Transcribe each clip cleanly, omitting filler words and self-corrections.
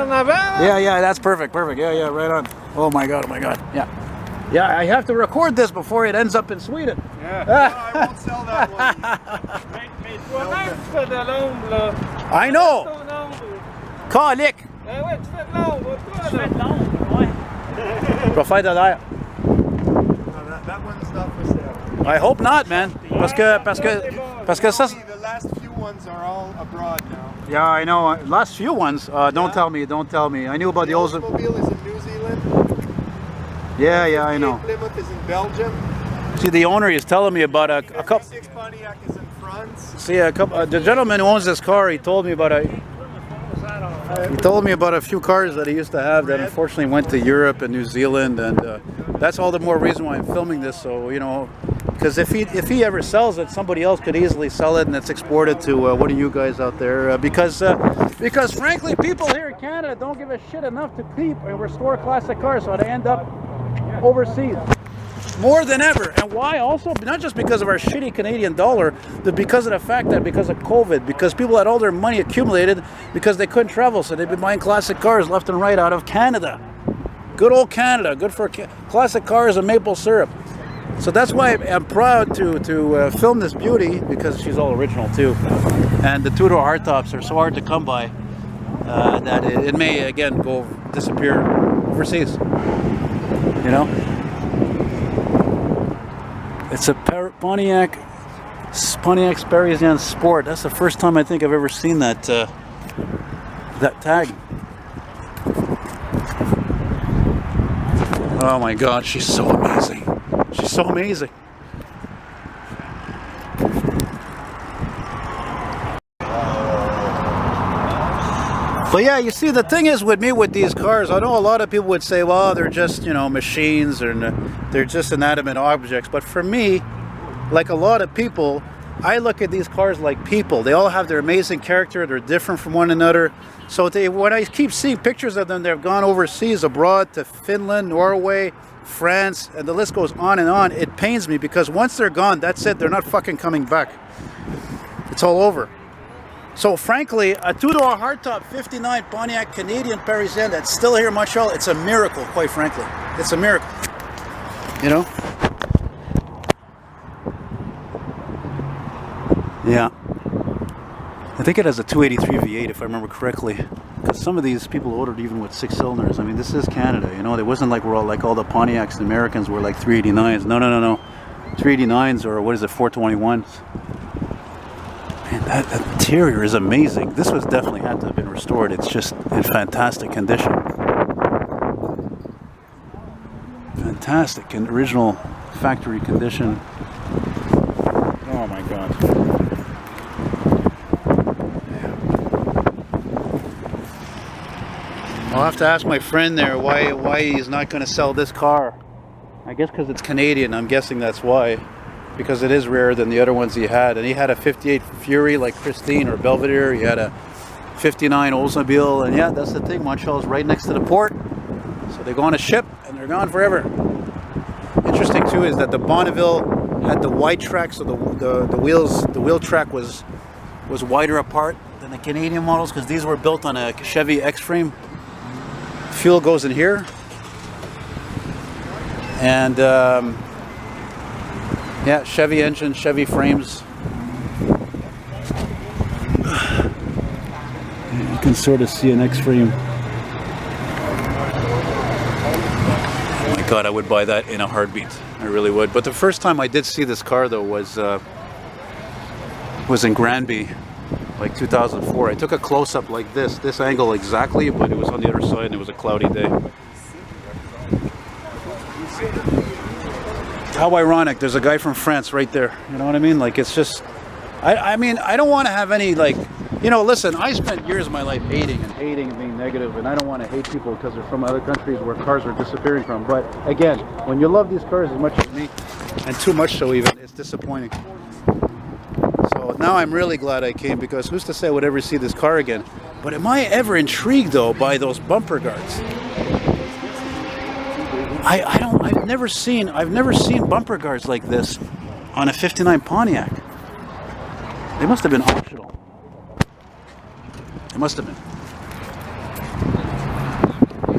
Yeah, yeah, that's perfect, perfect. Yeah, yeah, right on. Oh my god, yeah. Yeah, I have to record this before it ends up in Sweden. Yeah, no, I won't sell that one. I know. Kalik. Profite där. That one's not for sale. I hope not, man. Parce que ça. The last few ones are all abroad now. Yeah, I know. Last few ones. Don't tell me. Don't tell me. I knew about the old. Oldsmobile is in New Zealand. Yeah, yeah, I know. Plymouth is in Belgium. See, the owner is telling me about a couple. Pontiac is in France. See, a couple. The gentleman who owns this car, he told me about a. He told me about a few cars that he used to have that unfortunately went to Europe and New Zealand, and that's all the more reason why I'm filming this. So you know, because if he ever sells it, somebody else could easily sell it, and it's exported to one of you guys out there. Because frankly, people here in Canada don't give a shit enough to keep and restore classic cars, so they end up overseas more than ever. And why? Also, not just because of our shitty Canadian dollar, but because of the fact that because of COVID, because people had all their money accumulated because they couldn't travel, so they've been buying classic cars left and right out of Canada. Good old Canada, good for classic cars and maple syrup. So that's why I'm proud to film this beauty, because she's all original too. And the two-door hardtops are so hard to come by that it may again disappear overseas. You know. It's a Pontiac Parisienne Sport. That's the first time I think I've ever seen that that tag. Oh my God, she's so amazing. She's so amazing. But yeah, you see, the thing is with me with these cars, I know a lot of people would say, well, they're just, you know, machines, or they're just inanimate objects. But for me, like a lot of people, I look at these cars like people. They all have their amazing character. They're different from one another. So when I keep seeing pictures of them, they've gone overseas, abroad, to Finland, Norway, France, and the list goes on and on. It pains me, because once they're gone, that's it. They're not fucking coming back. It's all over. So frankly, a two-door hardtop 59 Pontiac Canadian Parisienne that's still here in Montreal, it's a miracle, quite frankly. It's a miracle. You know? Yeah. I think it has a 283 V8 if I remember correctly. Because some of these people ordered even with 6 cylinders. I mean, this is Canada, you know? It wasn't like we're all like all the Pontiacs, the Americans were like 389s. No, no, no, no. 389s, or what is it, 421s. Man, that interior is amazing. This was definitely had to have been restored. It's just in fantastic condition. Fantastic and original factory condition. Oh my God. I'll have to ask my friend there why he's not going to sell this car. I guess because it's Canadian. I'm guessing that's why. Because it is rarer than the other ones he had. And he had a 58 Fury like Christine or Belvedere. He had a 59 Oldsmobile. And yeah, that's the thing. Montreal is right next to the port. So they go on a ship and they're gone forever. Interesting too is that the Bonneville had the wide track, so the wheel track was wider apart than the Canadian models, because these were built on a Chevy X-frame. Fuel goes in here. And yeah, Chevy engine, Chevy frames. You can sort of see an X-frame. Oh my God, I would buy that in a heartbeat. I really would. But the first time I did see this car though was in Granby, like 2004. I took a close-up like this angle exactly, but it was on the other side and it was a cloudy day. How ironic, there's a guy from France right there, you know what I mean? Like, it's just, I mean, I don't want to have any, like, you know, listen, I spent years of my life hating and being negative, and I don't want to hate people because they're from other countries where cars are disappearing from. But again, when you love these cars as much as me, and too much so even, it's disappointing. So now I'm really glad I came, because who's to say I would ever see this car again? But am I ever intrigued though by those bumper guards? I've never seen bumper guards like this on a 59 Pontiac. They must have been optional. It must have been.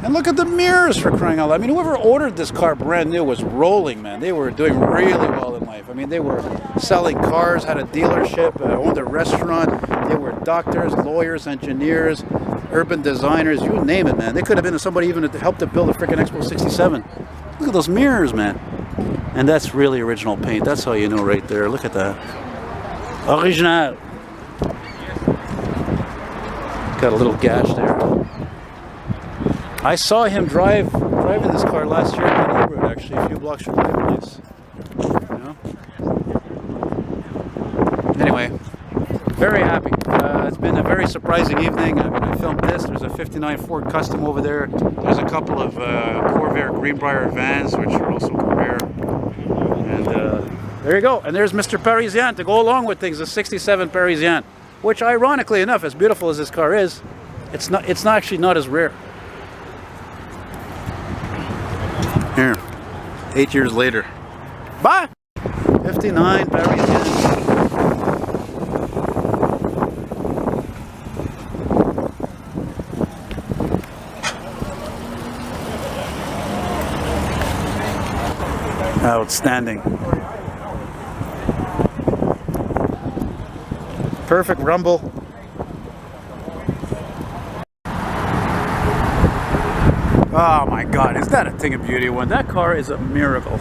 And look at the mirrors, for crying out loud. I mean, whoever ordered this car brand new was rolling, man. They were doing really well in life. I mean, they were selling cars, had a dealership, owned a restaurant. They were doctors, lawyers, engineers, urban designers, you name it, man. They could have been somebody even to help to build a freaking Expo 67. Look at those mirrors, man. And that's really original paint. That's how you know right there. Look at that. Original. Got a little gash there. I saw him driving this car last year in my neighborhood, actually, a few blocks from my place. You know? Anyway, very happy. It's been a very surprising evening. I mean, I filmed this. There's a 59 Ford Custom over there. There's a couple of Corvair Greenbrier vans, which are also Corvair. And there you go. And there's Mr. Parisienne to go along with things, the 67 Parisienne, which, ironically enough, as beautiful as this car is, it's actually not as rare. Here, 8 years later. Bye! 59 Parisienne. Outstanding. Perfect rumble. Oh my God, is that a thing of beauty? When that car is a miracle.